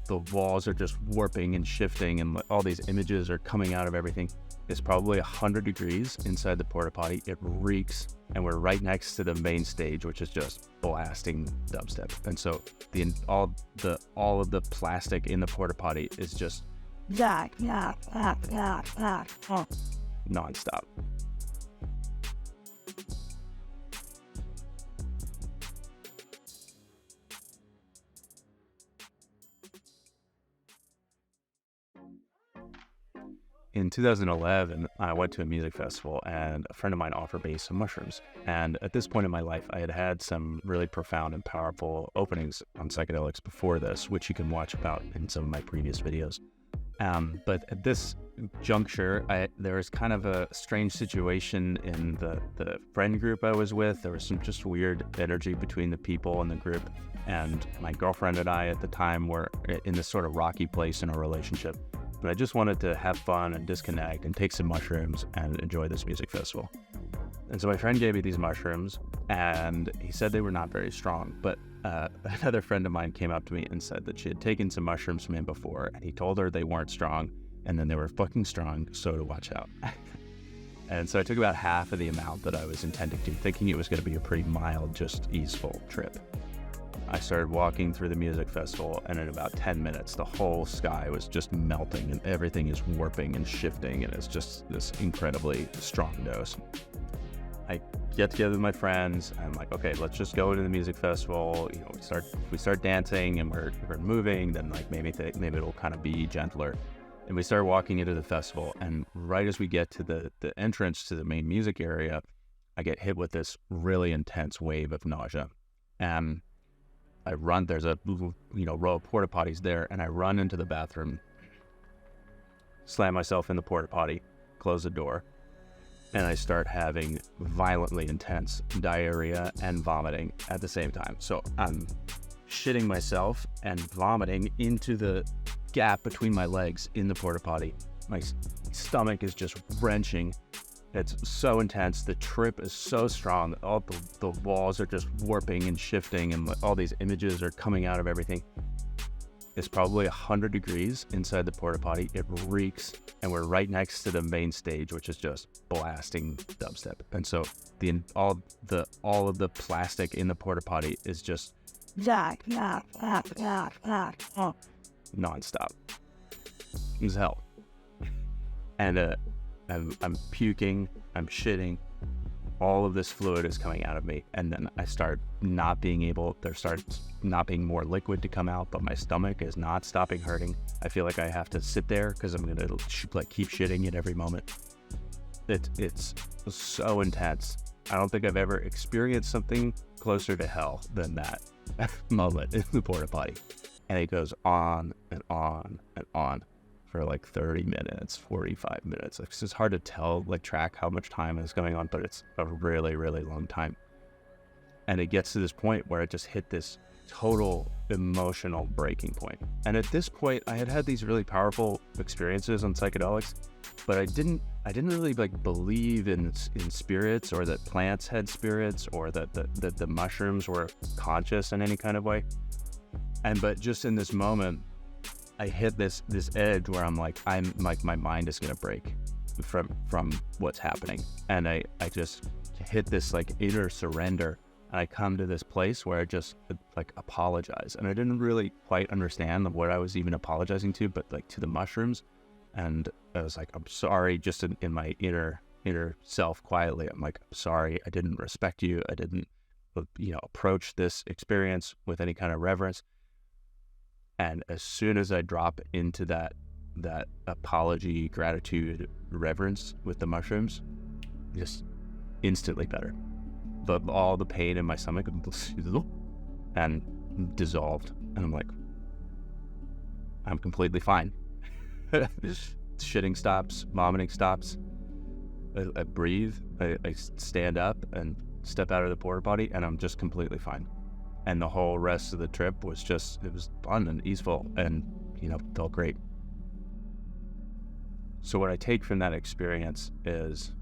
the walls are just warping and shifting, and all these images are coming out of everything. It's probably 100 degrees inside the porta potty. It reeks, and we're right next to the main stage, which is just blasting dubstep. And so all of the plastic in the porta potty is just nonstop. In 2011, I went to a music festival, and a friend of mine offered me some mushrooms. And at this point in my life, I had had some really profound and powerful openings on psychedelics before this, which you can watch about in some of my previous videos. But at this juncture, there was kind of a strange situation in the friend group I was with. There was some just weird energy between the people in the group. And my girlfriend and I at the time were in this sort of rocky place in our relationship. But I just wanted to have fun and disconnect and take some mushrooms and enjoy this music festival. And so my friend gave me these mushrooms, and he said they were not very strong. But another friend of mine came up to me and said that she had taken some mushrooms from him before, and he told her they weren't strong, and then they were fucking strong, so to watch out. And so I took about half of the amount that I was intending to, thinking it was going to be a pretty mild, just easeful trip. I started walking through the music festival, and in about 10 minutes, the whole sky was just melting, and everything is warping and shifting, and it's just this incredibly strong dose. I get together with my friends. I'm like, okay, let's just go to the music festival. You know, we start dancing, and we're moving. Then like maybe it'll kind of be gentler. And we start walking into the festival, and right as we get to the entrance to the main music area, I get hit with this really intense wave of nausea. And I run, there's a row of porta potties there, and I run into the bathroom, slam myself in the porta potty, close the door, and I start having violently intense diarrhea and vomiting at the same time. So I'm shitting myself and vomiting into the gap between my legs in the porta potty. My stomach is just wrenching. It's so intense. The trip is so strong. All the walls are just warping and shifting, and all these images are coming out of everything. It's probably 100 degrees inside the porta potty. It reeks, and we're right next to the main stage, which is just blasting dubstep. And so all of the plastic in the porta potty is just nonstop. It was hell. And I'm puking, I'm shitting, all of this fluid is coming out of me, and then there starts not being more liquid to come out, but my stomach is not stopping hurting. I feel like I have to sit there because I'm gonna keep shitting at every moment. It's so intense. I don't think I've ever experienced something closer to hell than that moment in the porta potty. And it goes on and on and on for like 30 minutes, 45 minutes. It's just hard to track how much time is going on, but it's a really, really long time. And it gets to this point where it just hit this total emotional breaking point. And at this point, I had these really powerful experiences on psychedelics, but I didn't really believe in spirits, or that plants had spirits, or that the mushrooms were conscious in any kind of way. But just in this moment, I hit this edge where I'm like my mind is gonna break from what's happening, and I just hit this inner surrender, and I come to this place where I just apologize, and I didn't really quite understand what I was even apologizing to, but to the mushrooms, and I was like, I'm sorry, just in my inner self quietly, I'm like, I'm sorry, I didn't respect you, I didn't approach this experience with any kind of reverence. And as soon as I drop into that apology, gratitude, reverence with the mushrooms, just instantly better. All the pain in my stomach and dissolved. And I'm like, I'm completely fine. Shitting stops, vomiting stops. I breathe, I stand up and step out of the porta potty, and I'm just completely fine. And the whole rest of the trip was it was fun and easeful, and felt great. So what I take from that experience is,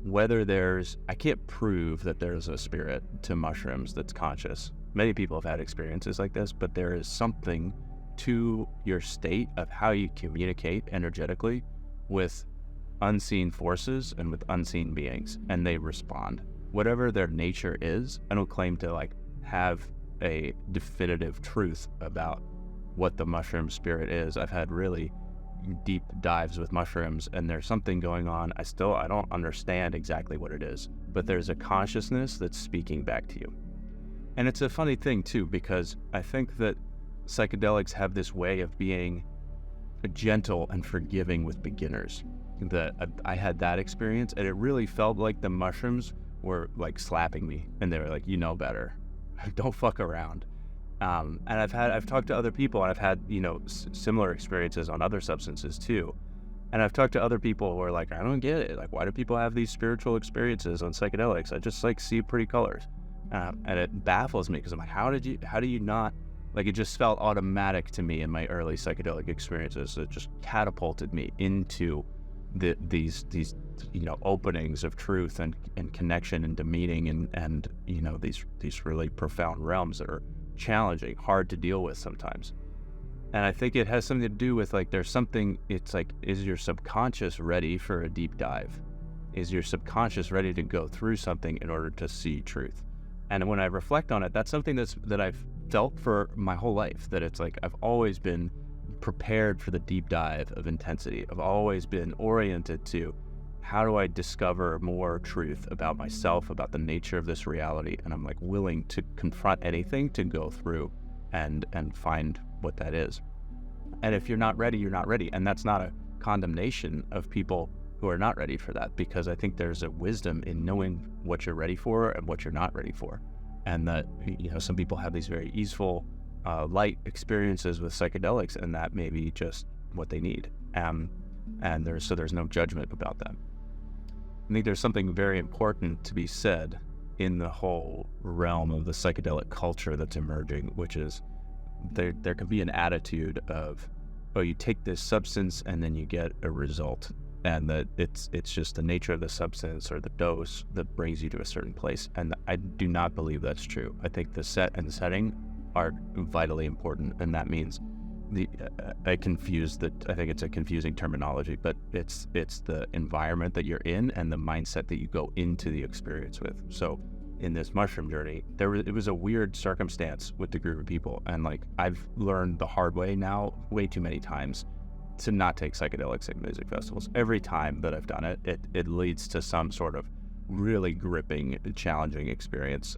I can't prove that there's a spirit to mushrooms that's conscious. Many people have had experiences like this, but there is something to your state of how you communicate energetically with unseen forces and with unseen beings, and they respond. Whatever their nature is, I don't claim to like have a definitive truth about what the mushroom spirit is. I've had really deep dives with mushrooms, and there's something going on. I don't understand exactly what it is, but there's a consciousness that's speaking back to you. And it's a funny thing too, because I think that psychedelics have this way of being gentle and forgiving with beginners. That I had that experience, and it really felt like the mushrooms were like slapping me, and they were like, you know better, don't fuck around. And I've talked to other people, and I've had, similar experiences on other substances too. And I've talked to other people who are like, I don't get it. Like, why do people have these spiritual experiences on psychedelics? I just like see pretty colors. And it baffles me, because I'm like, how do you not, like, it just felt automatic to me in my early psychedelic experiences. It just catapulted me into these openings of truth and connection into meaning and these really profound realms that are challenging, hard to deal with sometimes. And I think it has something to do with, like, there's something, it's like, is your subconscious ready for a deep dive? Is your subconscious ready to go through something in order to see truth? And when I reflect on it, that's something that I've felt for my whole life, that it's like I've always been prepared for the deep dive of intensity. I've always been oriented to, how do I discover more truth about myself, about the nature of this reality? And I'm like willing to confront anything to go through and find what that is. And if you're not ready, you're not ready. And that's not a condemnation of people who are not ready for that, because I think there's a wisdom in knowing what you're ready for and what you're not ready for. And that, some people have these very easeful, light experiences with psychedelics, and that may be just what they need. And there's no judgment about that. I think there's something very important to be said in the whole realm of the psychedelic culture that's emerging, which is there can be an attitude of, oh, you take this substance and then you get a result, and that it's just the nature of the substance or the dose that brings you to a certain place. And I do not believe that's true. I think the set and setting are vitally important, and that means I think it's a confusing terminology, but it's the environment that you're in and the mindset that you go into the experience with. So in this mushroom journey, it was a weird circumstance with the group of people, and like I've learned the hard way now way too many times to not take psychedelics at music festivals. Every time that I've done it, it leads to some sort of really gripping, challenging experience,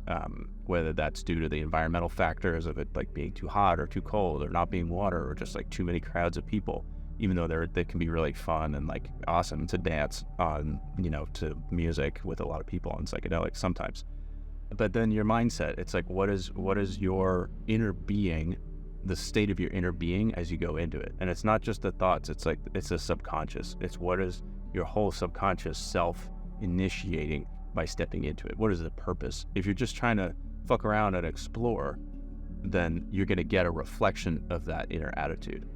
whether that's due to the environmental factors of it, like being too hot or too cold or not being water, or just like too many crowds of people, even though they can be really fun and like awesome to dance on, to music with a lot of people on psychedelics sometimes. But then your mindset, it's like, what is your inner being, the state of your inner being as you go into it? And it's not just the thoughts, it's like, it's a subconscious. It's what is your whole subconscious self initiating by stepping into it? What is the purpose? If you're just trying to fuck around and explore, then you're going to get a reflection of that inner attitude.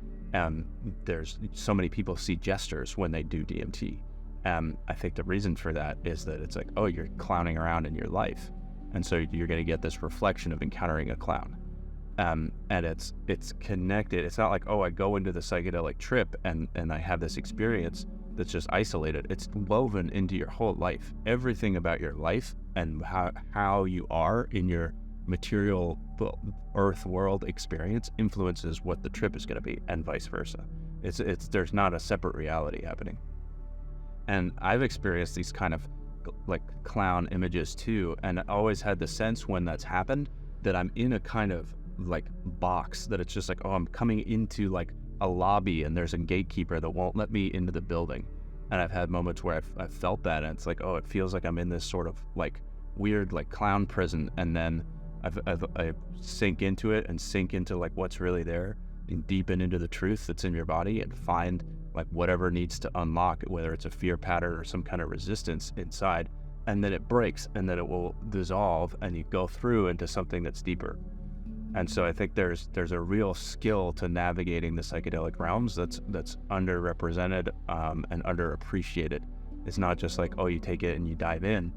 There's so many people see jesters when they do DMT. I think the reason for that is that it's like, oh, you're clowning around in your life, and so you're going to get this reflection of encountering a clown. And it's connected. It's not like, oh, I go into the psychedelic trip and I have this experience that's just isolated. It's woven into your whole life. Everything about your life and how you are in your material earth world experience influences what the trip is going to be, and vice versa. There's not a separate reality happening. And I've experienced these kind of like clown images too, and I always had the sense when that's happened that I'm in a kind of like box, that it's just like, oh, I'm coming into like a lobby and there's a gatekeeper that won't let me into the building. And I've had moments where I've felt that, and it's like, oh, it feels like I'm in this sort of like weird like clown prison, and then I sink into it and sink into like what's really there and deepen into the truth that's in your body and find like whatever needs to unlock, whether it's a fear pattern or some kind of resistance inside, and then it breaks, and then it will dissolve and you go through into something that's deeper. And so I think there's a real skill to navigating the psychedelic realms that's underrepresented and underappreciated. It's not just like, oh, you take it and you dive in.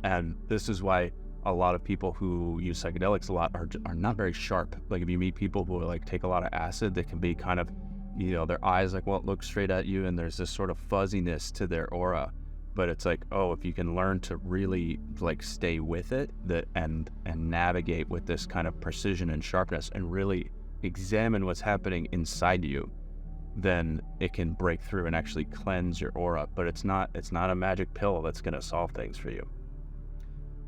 And this is why a lot of people who use psychedelics a lot are not very sharp. Like if you meet people who like take a lot of acid, they can be kind of, their eyes like won't look straight at you, and there's this sort of fuzziness to their aura. But it's like, oh, if you can learn to really like stay with it, and navigate with this kind of precision and sharpness, and really examine what's happening inside you, then it can break through and actually cleanse your aura. But it's not a magic pill that's going to solve things for you.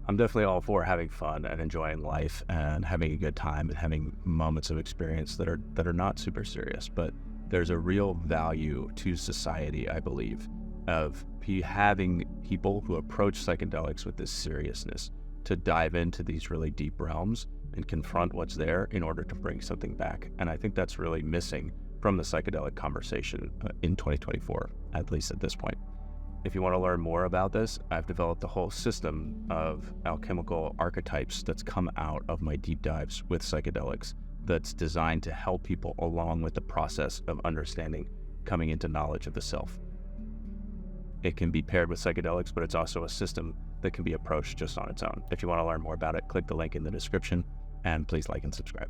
I'm definitely all for having fun and enjoying life and having a good time and having moments of experience that are not super serious. But there's a real value to society, I believe, of having people who approach psychedelics with this seriousness, to dive into these really deep realms and confront what's there in order to bring something back. And I think that's really missing from the psychedelic conversation in 2024, at least at this point. If you want to learn more about this, I've developed a whole system of alchemical archetypes that's come out of my deep dives with psychedelics, that's designed to help people along with the process of understanding, coming into knowledge of the self. It can be paired with psychedelics, but it's also a system that can be approached just on its own. If you want to learn more about it, click the link in the description, and please like and subscribe.